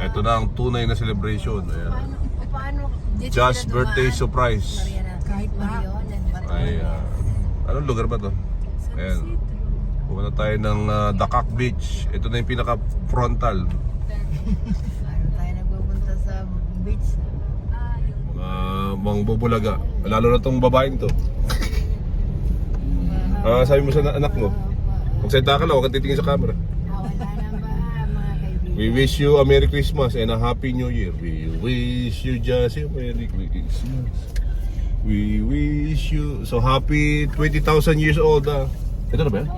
Ito na ang tunay na celebration. Ayan. Paano? Just birthday surprise. Kahit ba? Ay, anong lugar ba to? Ayan. Pumunta tayo ng Dakak Beach. Ito na yung pinaka-frontal. Paano tayo nagpupunta sa beach? Mga bubulaga. Lalo na tong babaeng to. Sabi mo sa anak mo. Magsalita ka lang, huwag kang titingin sa camera. Wala na ba mga kaibigan? We wish you a Merry Christmas and a Happy New Year. We wish you just a Merry Christmas. We wish you so happy 20,000 years old. Ito na ba yan?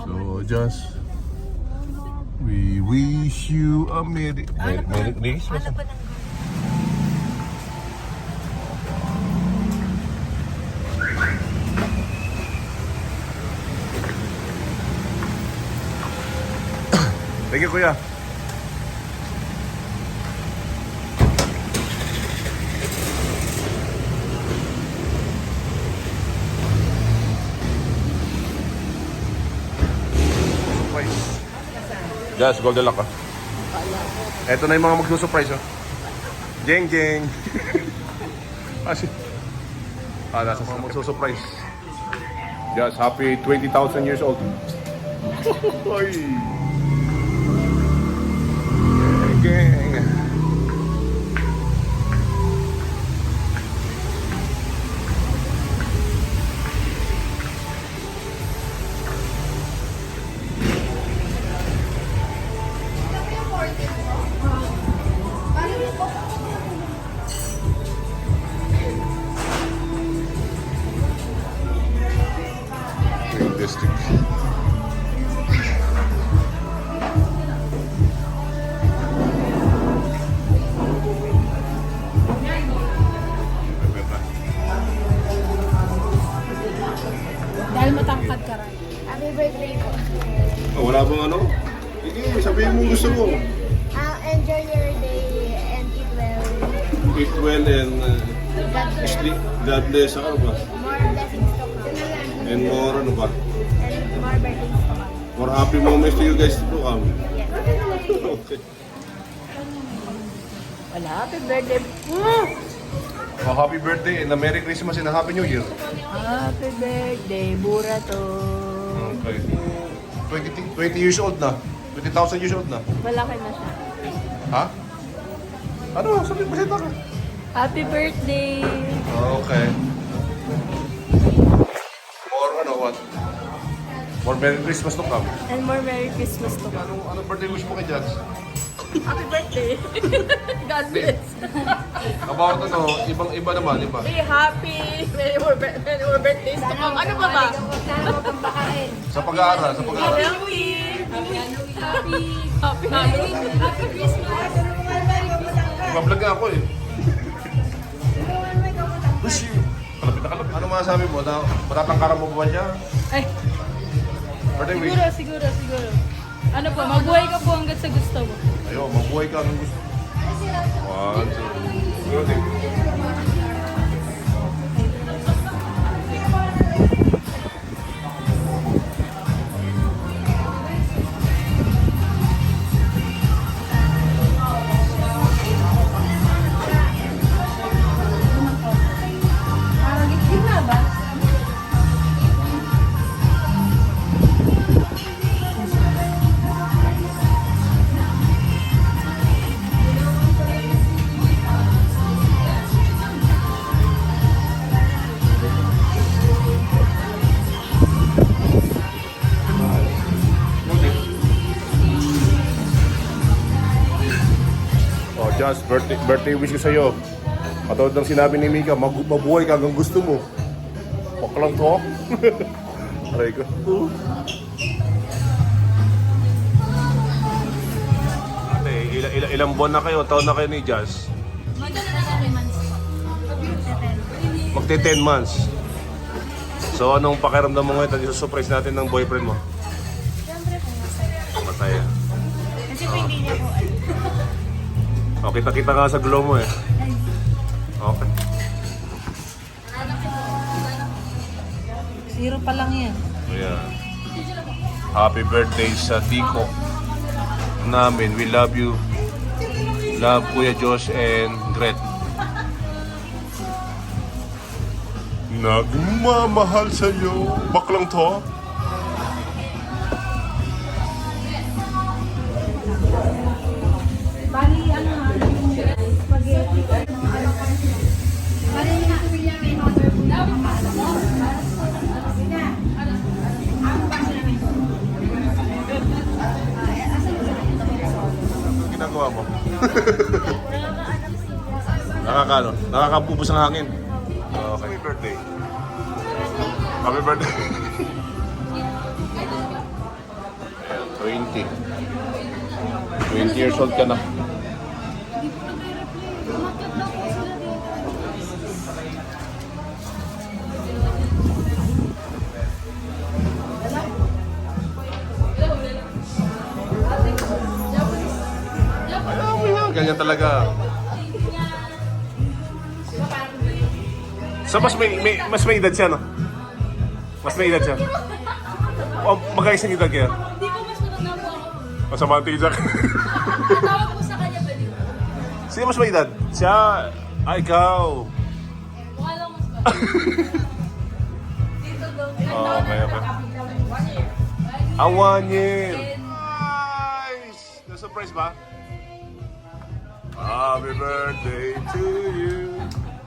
So just we wish you a Merry Christmas. Ano pa ng Thank you, kuya. Just golden lock ah. Ito na yung mga magsusurprise oh. Jeng jeng. Kasi nasa mga magsusurprise. Just happy 20,000 years old. Oy. Jeng. District. Dahil matangkad ka rin. Happy birthday po. Wala bang ano? Sige, sabihin mo gusto mo. Enjoy your day and eat well. Eat well and God bless. sleep. God bless. Ano ba? More blessings to come. And more ano ba? And more birthdays to come. More happy moments to you guys to come. Yes. Okay. Wala, happy birthday. Oh, happy birthday and a Merry Christmas and a Happy New Year. Happy birthday, Bura to. Okay. 20 years old na. 20,000 years old na. Malaki na siya. Ha? Ano? Sabi, pasita ka. Happy birthday. Okay. More ano, what? More Merry Christmas to come. And more Merry Christmas to come. Anong birthday wish mo kay Jans? Happy birthday. God bless. About ano, iba naman, iba. Be happy. Many more birthdays to come. Ano pa ba? Sa pag-aaral, sa pag-aaral. Happy. Happy Halloween. Happy Christmas. Mablog nga ako eh. Wish you. Kalapit na kalapit. Ano masasabi mo? Matatangkaran mo ba siya? Ay, Birthday wish? siguro. Ano po, mabuhay ka po hanggat sa gusto mo. Ayun, mabuhay ka ng gusto. 1, 2, 3. Just birthday wish ko sa'yo. Katulad ng sinabi ni Mika, mabuhay ka hanggang gusto mo. Paklang to. Aray ko. Ate, ilang buwan na kayo, taon na kayo ni Jazz? Magte 10 months. So anong pakiramdam mo ngayon at isusurprise natin ng boyfriend mo? Siyempre po masaya. Masaya. Kasi po hindi niya po O, kita-kita nga sa glow mo eh. Okay. Zero pa lang yan. Ayan. Happy birthday sa Tiko. namin. We love you. Love Kuya Josh and Gret. Nagmamahal sa'yo. Baklang to. Bali, ano nga, yung spaghetti. Bali, may mother food. Ginagawa mo? Nakakapubos ng hangin. Okay. Happy birthday. Happy birthday. 20. 20 years old ka na. Ganyan talaga. So mas may edad siya, no? Mas may edad siya. O, magkais ang edad kaya? Hindi po mas matanda po ako. Masama ang tigil Tawag po sa kanya ba dito? Sino mas may edad? Siya? Ikaw. Mukha lang mas bata. Dito daw. Oh, okay. 1 year. Nice! Na-surprise ba? Happy birthday to you.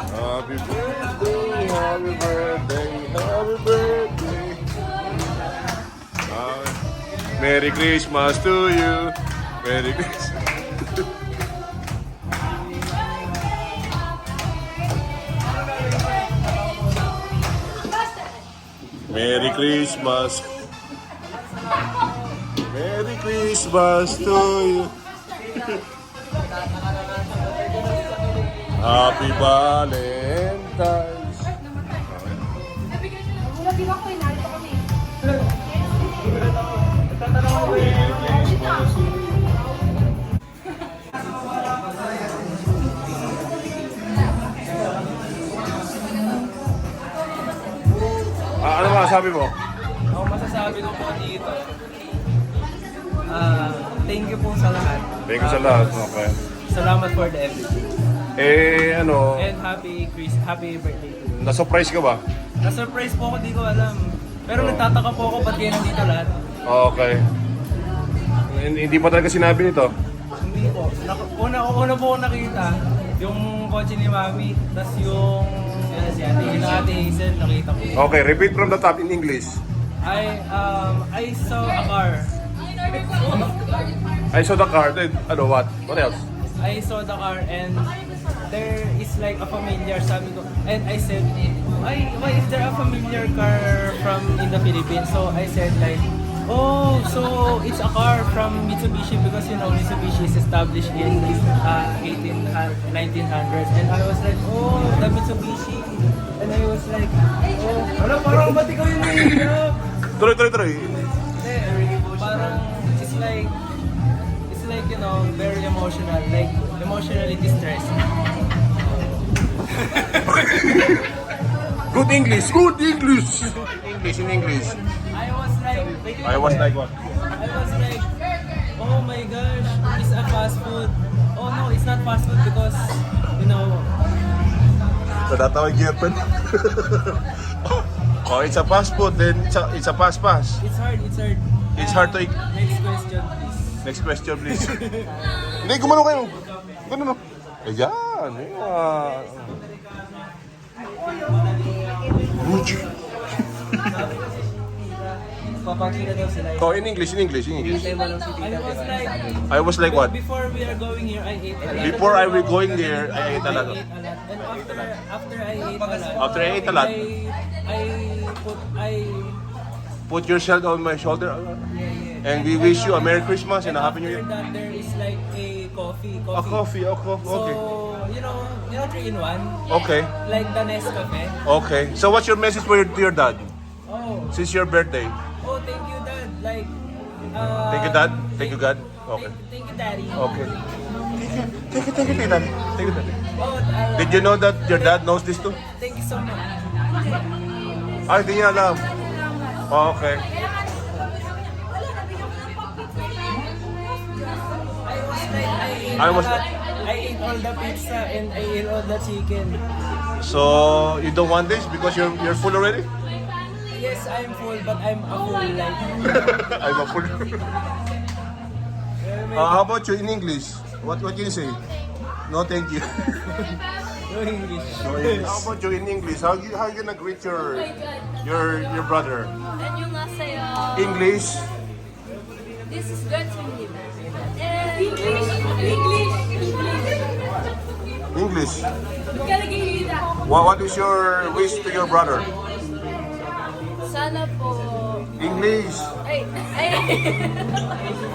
Happy birthday, happy birthday, happy birthday. Merry Christmas to you. Merry Christmas. Merry Christmas. Merry Christmas to you. Happy Valentine's. Nagulat din ako, narito kami. Ano masasabi mo? Ang masasabi ko po dito, thank you po sa lahat. Thank you sa lahat. Okay. Salamat for the everything. And Happy birthday to you. na-surprise ka ba? Na-surprise po ako, di ko alam. Pero nagtataka po ako, ba't kayo nandito lahat? Okay. Hindi pa talaga sinabi nito. Hindi po. Una po ako nakita, yung kotse ni Mami, tas yung si Ate Hazel, nakita ko. Okay, repeat from the top in English. I saw a car. I saw the car. Then, what? What else? I saw the car and there is like a familiar, sabi ko. And I said, why is there a familiar car from in the Philippines? So I said like, oh, so it's a car from Mitsubishi because you know Mitsubishi is established in 1900s. And I was like, oh, the Mitsubishi. And I was like, oh, wala, parang ba't ikaw yung nangyayap? Tuloy. Parang it's like, you know, very emotional, like emotionally distressed. Good English. In English. I was like what? I was like, oh my gosh, it's a fast food. Oh no, it's not fast food because, you know, Tatawag girlfriend. Oh, it's a fast food. Then it's a fast pass. it's hard. It's hard to... Next question, please. Next question, please. Hindi, gumano kayo. Gumano. Ayan. Gucci. Papakita daw sila. Oh, in English. Hintay mo lang si Tita. I was like what? Before we are going here, I ate a lot. Before I was going there, I ate a lot. And after I ate a lot, I Put yourself on my shoulder. And we wish you a Merry Christmas and a Happy New Year. After that, there is like a coffee. A coffee, okay. So, you know 3-in-1? Okay, Like the Nescafe. okay. So what's your message to your dad? Oh, Since your birthday? thank you, Dad. Like, Thank you, Dad. Thank you, God. Okay. Thank you, Daddy. Okay. Thank you, Tita. Thank you, Daddy. Oh, Did you know that your dad knows this too? thank you so much. Ay, hindi niya alam. Okay. I ate all the pizza and I ate all the chicken. So you don't want this because you're full already? Yes, I'm full, but I'm a full like. I'm a full. How about you in English? What can you say? No, thank you. No English. How about you in English? How you gonna greet your brother? 안녕하세요. English. This is Gertrude. English. What is your wish to your brother? Sana po. English. Ay.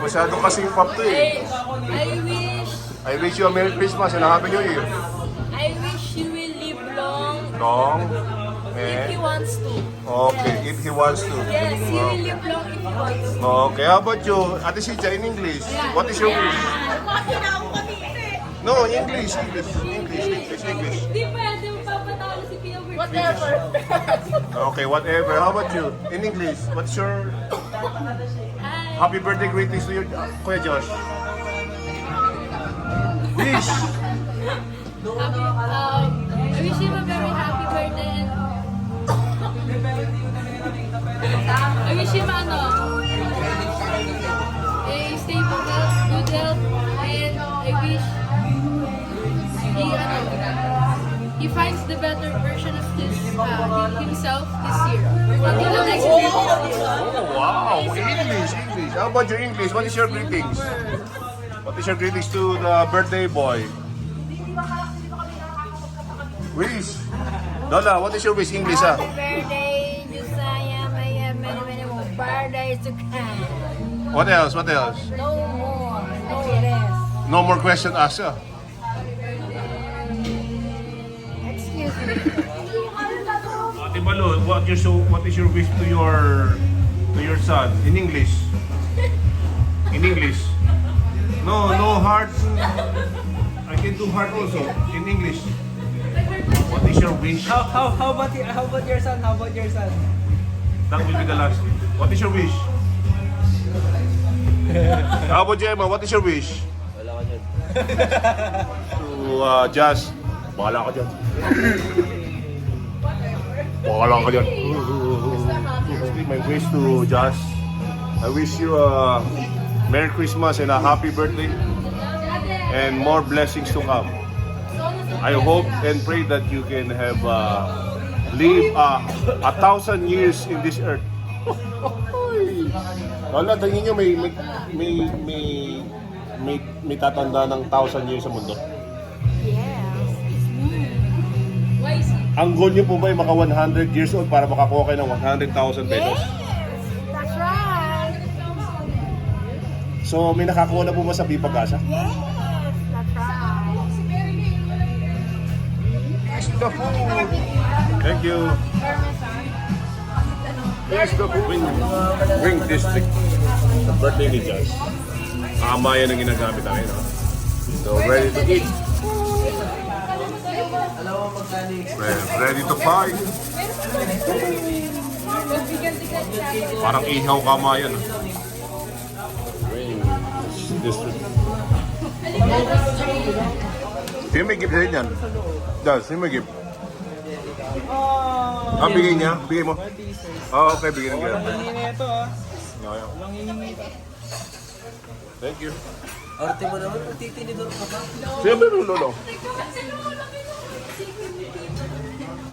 Masyado kasing pop to eh. I wish you a Merry Christmas and a Happy New Year. I wish you will live long Long. if he And, wants to. okay, if he wants to. Yes, he will live long if he wants to. Okay, how about you? Ate Sija, in English, what is your wish? No, English. Di pwede magpapatalo si Pia Bird. Whatever. Okay, whatever. How about you? In English, what's your happy birthday greetings to your Kuya Josh? Wish. I wish him a very happy birthday and I wish him a stable health, good health, and I wish he finds the better version of himself this year. Until the next year. Oh, wow, English. How about your English? What is your greetings? What is your greetings to the birthday boy? Wish. Lola, what is your wish English ah? Happy birthday, Josiah. May have many more birthdays to come. What else? No more. No less. No more question asked ah. Excuse me. Ate Malo, what is your wish to your son in English? In English. No heart. I can do heart also in English. What is your wish? How about your son? How about your son? That will be the last. What is your wish? How about you, Emma? What is your wish? Wala ka dyan. To Jazz. Bahala ka dyan. Bahala ka dyan. My wish to Jazz. I wish you a Merry Christmas and a happy birthday. And more blessings to come. I hope and pray that you can have live 1,000 years in this earth. Wala, tingin nyo may tatanda ng 1,000 years sa mundo. Why is he? Ang goal nyo po ba ay maka 100 years old para makakuha kayo ng 100,000 pesos? That's right. So may nakakuha na po ba sa Pag-asa? Yes, that's right. The food. Thank you. Here's the food. Ring District. The birthday ni Jazz. Tama yan ang ginagamit namin. No? So, ready to eat. Ready to fight. Parang ihaw kama yan. Ring District. Sino may gift din yan? Jazz, sino may gift? Bigay niya? Bigay mo? Okay, bigay ng gift. Hindi na ito ah. Okay. Walang hihingi. Thank you. Arte mo naman, magtitinidor ka pa. Siyempre, lolo.